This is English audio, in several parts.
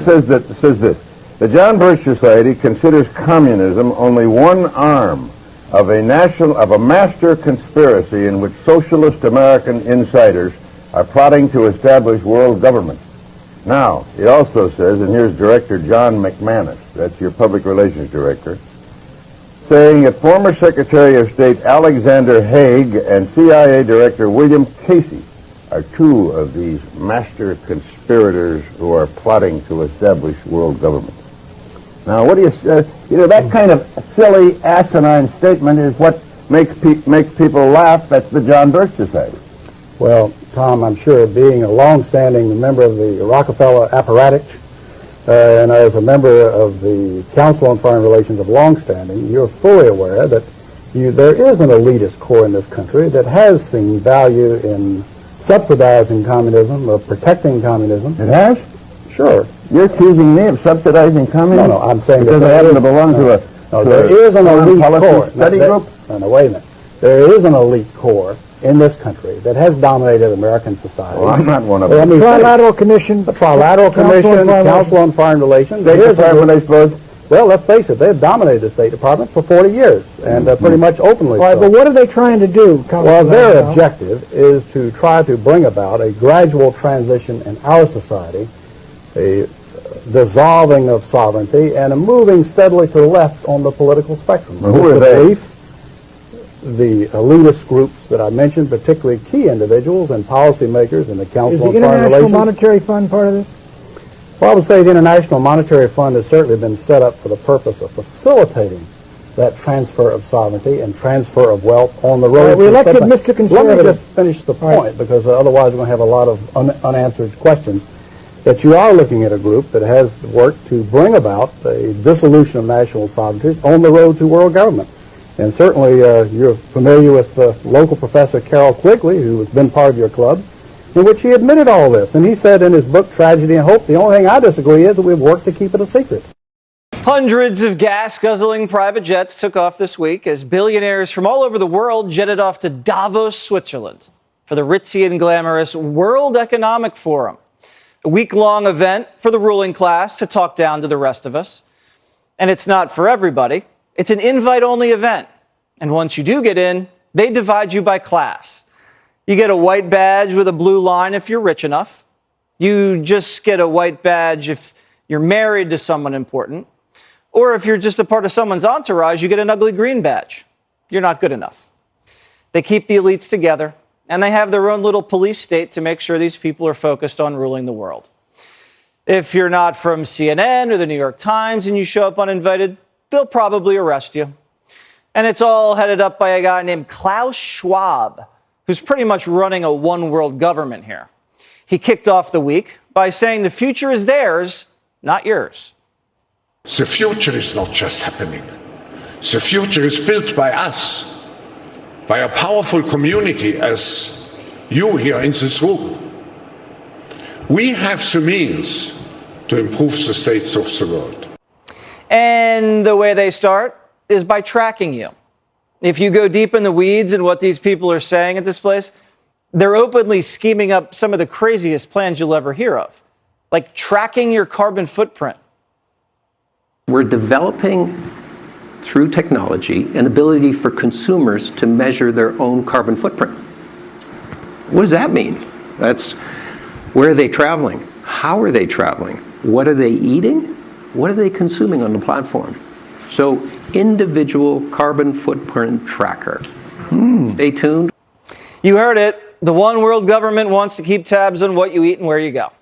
says this: the John Birch Society considers communism only one arm of a master conspiracy in which socialist American insiders are plotting to establish world government. Now, it also says, and here's Director John McManus, that's your public relations director, saying that former Secretary of State Alexander Haig and CIA Director William Casey are two of these master conspirators who are plotting to establish world government. Now, what do you say? That kind of silly, asinine statement is what makes people laugh at the John Birch Society. Well, Tom, I'm sure being a long-standing member of the Rockefeller apparatus and as a member of the Council on Foreign Relations of longstanding, you're fully aware that there is an elitist core in this country that has seen value in subsidizing communism, of protecting communism. It has? Sure. You're accusing me of subsidizing communism? No, I'm saying because that I happen to belong to a there is an elite core. Study group? No, wait a minute. There is an elite core in this country that has dominated American society. Well, I'm not one of them. The Trilateral Commission. The Trilateral Commission, Council on Foreign Relations. State Department, I suppose? Well, let's face it, they've dominated the State Department for 40 years, and pretty much openly. All right, but what are they trying to do? Well, their objective is to try to bring about a gradual transition in our society, a dissolving of sovereignty, and a moving steadily to the left on the political spectrum. Well, who are they? The elitist groups that I mentioned, particularly key individuals and policymakers in the Council on Foreign Relations. Is the International Monetary Fund part of this? Well, I would say the International Monetary Fund has certainly been set up for the purpose of facilitating that transfer of sovereignty and transfer of wealth on the road. We elected Mr. Conservative. Let me just finish the point, because otherwise we're going to have a lot of unanswered questions. That you are looking at a group that has worked to bring about a dissolution of national sovereignty on the road to world government. And certainly you're familiar with local professor Carroll Quigley, who has been part of your club, in which he admitted all this. And he said in his book, Tragedy and Hope, the only thing I disagree is that we've worked to keep it a secret. Hundreds of gas-guzzling private jets took off this week as billionaires from all over the world jetted off to Davos, Switzerland for the ritzy and glamorous World Economic Forum, a week-long event for the ruling class to talk down to the rest of us. And it's not for everybody. It's an invite-only event. And once you do get in, they divide you by class. You get a white badge with a blue line if you're rich enough. You just get a white badge if you're married to someone important. Or if you're just a part of someone's entourage, you get an ugly green badge. You're not good enough. They keep the elites together, and they have their own little police state to make sure these people are focused on ruling the world. If you're not from CNN or the New York Times and you show up uninvited, they'll probably arrest you. And it's all headed up by a guy named Klaus Schwab, who's pretty much running a one-world government here. He kicked off the week by saying the future is theirs, not yours. The future is not just happening. The future is built by us, by a powerful community as you here in this room. We have the means to improve the state of the world. And the way they start is by tracking you. If you go deep in the weeds in what these people are saying at this place, they're openly scheming up some of the craziest plans you'll ever hear of, like tracking your carbon footprint. We're developing, through technology, an ability for consumers to measure their own carbon footprint. What does that mean? That's where are they traveling? How are they traveling? What are they eating? What are they consuming on the platform? So, individual carbon footprint tracker. Stay tuned. You heard it. The one world government wants to keep tabs on what you eat and where you go.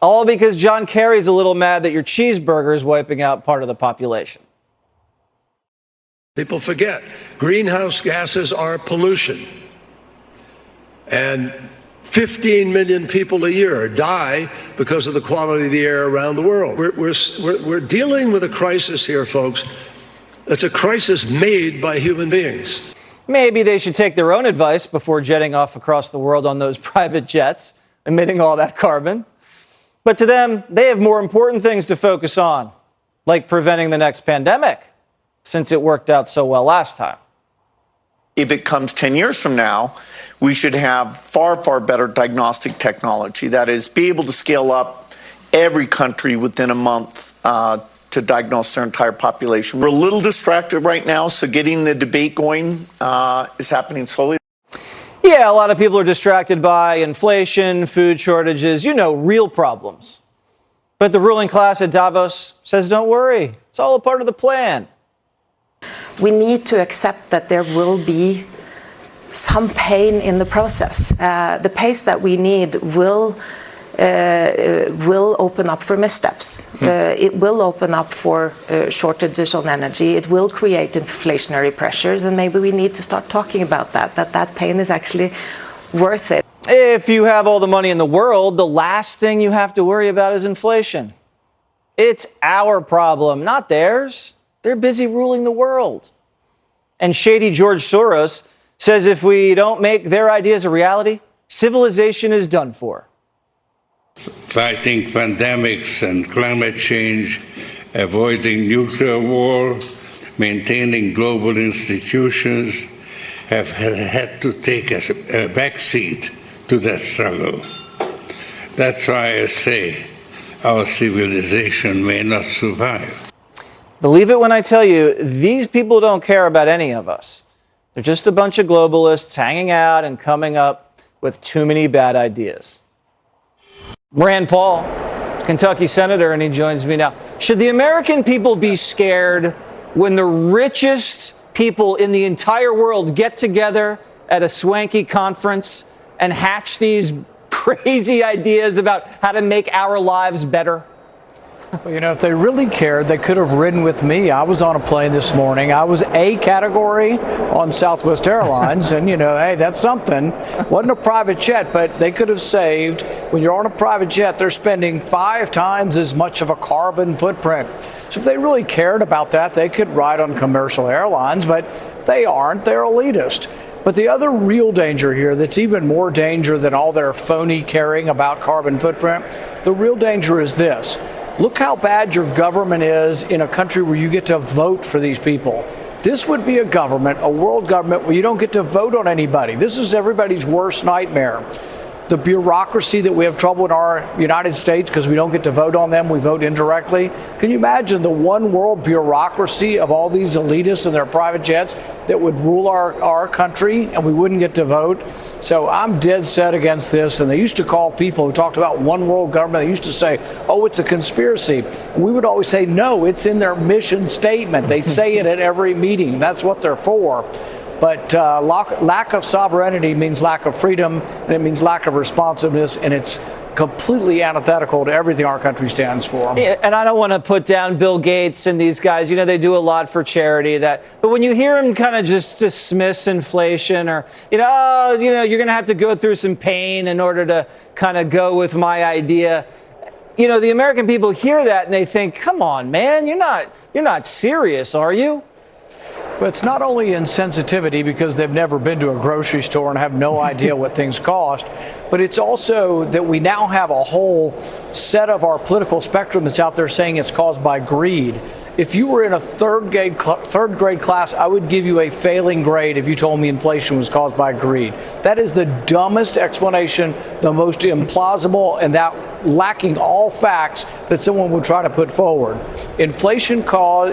All because John Kerry's a little mad that your cheeseburger is wiping out part of the population. People forget, greenhouse gases are pollution. And 15 million people a year die because of the quality of the air around the world. We're dealing with a crisis here, folks. It's a crisis made by human beings. Maybe they should take their own advice before jetting off across the world on those private jets, emitting all that carbon. But to them, they have more important things to focus on, like preventing the next pandemic, since it worked out so well last time. If it comes 10 years from now, we should have far, far better diagnostic technology. That is, be able to scale up every country within a month to diagnose their entire population. We're a little distracted right now, so getting the debate going is happening slowly. Yeah, a lot of people are distracted by inflation, food shortages, real problems. But the ruling class at Davos says, don't worry, it's all a part of the plan. We need to accept that there will be some pain in the process. The pace that we need will open up for missteps. It will open up for shortages on energy. It will create inflationary pressures, and maybe we need to start talking about that pain is actually worth it. If you have all the money in the world, the last thing you have to worry about is inflation. It's our problem, not theirs. They're busy ruling the world. And shady George Soros says if we don't make their ideas a reality, civilization is done for. Fighting pandemics and climate change, avoiding nuclear war, maintaining global institutions have had to take a backseat to that struggle. That's why I say our civilization may not survive. Believe it when I tell you, these people don't care about any of us. They're just a bunch of globalists hanging out and coming up with too many bad ideas. Rand Paul, Kentucky senator, and he joins me now. Should the American people be scared when the richest people in the entire world get together at a swanky conference and hatch these crazy ideas about how to make our lives better? Well, if they really cared, they could have ridden with me. I was on a plane this morning. I was A category on Southwest Airlines, and hey, that's something. Wasn't a private jet, but they could have saved. When you're on a private jet, they're spending 5 times as much of a carbon footprint. So if they really cared about that, they could ride on commercial airlines, but they aren't. They're elitist. But the other real danger here, that's even more danger than all their phony caring about carbon footprint, the real danger is this. Look how bad your government is in a country where you get to vote for these people. This would be a government, a world government, where you don't get to vote on anybody. This is everybody's worst nightmare. The bureaucracy that we have trouble in our United States because we don't get to vote on them, we vote indirectly. Can you imagine the one world bureaucracy of all these elitists and their private jets that would rule our country and we wouldn't get to vote? So I'm dead set against this. And they used to call people who talked about one world government, they used to say, oh, it's a conspiracy. And we would always say, no, it's in their mission statement. They say it at every meeting. That's what they're for. But lack of sovereignty means lack of freedom, and it means lack of responsiveness, and it's completely antithetical to everything our country stands for. Yeah, and I don't want to put down Bill Gates and these guys. They do a lot for charity. But when you hear them kind of just dismiss inflation, or you're going to have to go through some pain in order to kind of go with my idea. The American people hear that and they think, come on, man, you're not serious, are you? But it's not only insensitivity because they've never been to a grocery store and have no idea what things cost, but it's also that we now have a whole set of our political spectrum that's out there saying it's caused by greed. If you were in a third grade class, I would give you a failing grade if you told me inflation was caused by greed. That is the dumbest explanation, the most implausible, and that lacking all facts that someone would try to put forward. Inflation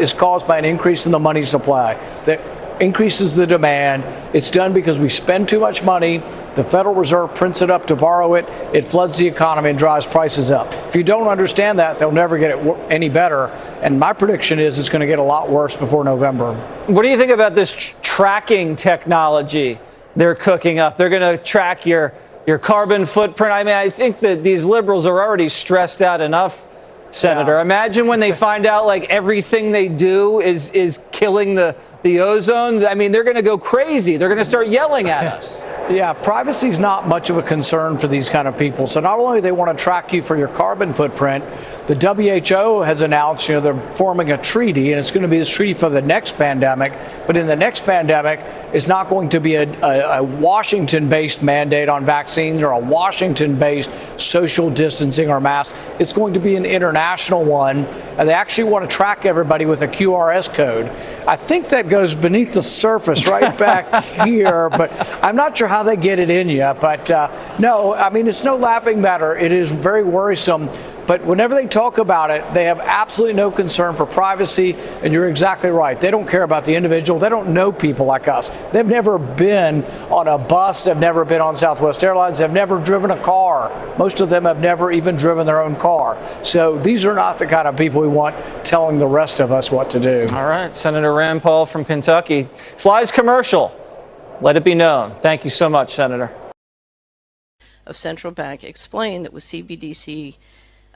is caused by an increase in the money supply that increases the demand. It's done because we spend too much money. The Federal Reserve prints it up to borrow it. It floods the economy and drives prices up. If you don't understand that, they'll never get it any better. And my prediction is it's going to get a lot worse before November. What do you think about this tracking technology they're cooking up? They're going to track your carbon footprint. I mean, I think that these liberals are already stressed out enough, Senator. Yeah. Imagine when they find out like everything they do is killing the ozone. I mean, they're going to go crazy. They're going to start yelling at us. Yeah, privacy is not much of a concern for these kind of people. So not only do they want to track you for your carbon footprint, the WHO has announced, they're forming a treaty, and it's going to be this treaty for the next pandemic. But in the next pandemic, it's not going to be a Washington-based mandate on vaccines or a Washington-based social distancing or masks. It's going to be an international one, and they actually want to track everybody with a QRS code. I think that goes beneath the surface right back here, but I'm not sure how they get it in you. But no, I mean, it's no laughing matter. It is very worrisome But whenever they talk about it, they have absolutely no concern for privacy. And you're exactly right. They don't care about the individual. They don't know people like us. They've never been on a bus. They've never been on Southwest Airlines. They've never driven a car. Most of them have never even driven their own car. So these are not the kind of people we want telling the rest of us what to do. All right. Senator Rand Paul from Kentucky flies commercial. Let it be known. Thank you so much, Senator. Of central bank explained that with CBDC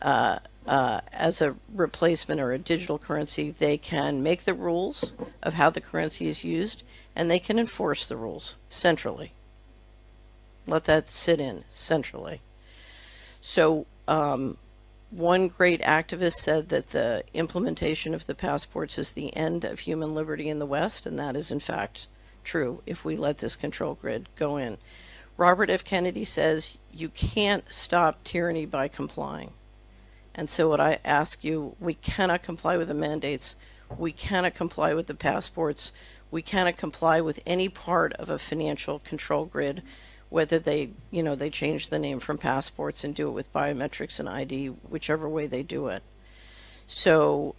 as a replacement or a digital currency, they can make the rules of how the currency is used, and they can enforce the rules centrally. Let that sit in centrally. So one great activist said that the implementation of the passports is the end of human liberty in the West, and that is in fact true if we let this control grid go in. Robert F. Kennedy says you can't stop tyranny by complying. And so what I ask you, we cannot comply with the mandates. We cannot comply with the passports. We cannot comply with any part of a financial control grid, whether they change the name from passports and do it with biometrics and ID, whichever way they do it. So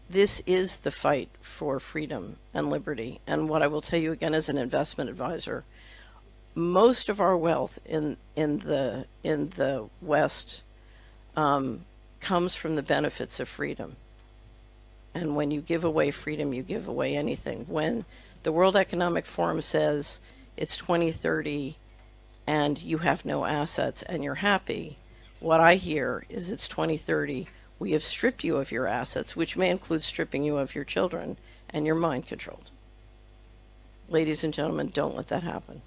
this is the fight for freedom and liberty. And what I will tell you again as an investment advisor, most of our wealth in the West comes from the benefits of freedom. And when you give away freedom, you give away anything. When the World Economic Forum says it's 2030 and you have no assets and you're happy, what I hear is it's 2030, we have stripped you of your assets, which may include stripping you of your children, and you're mind controlled. Ladies and gentlemen, don't let that happen.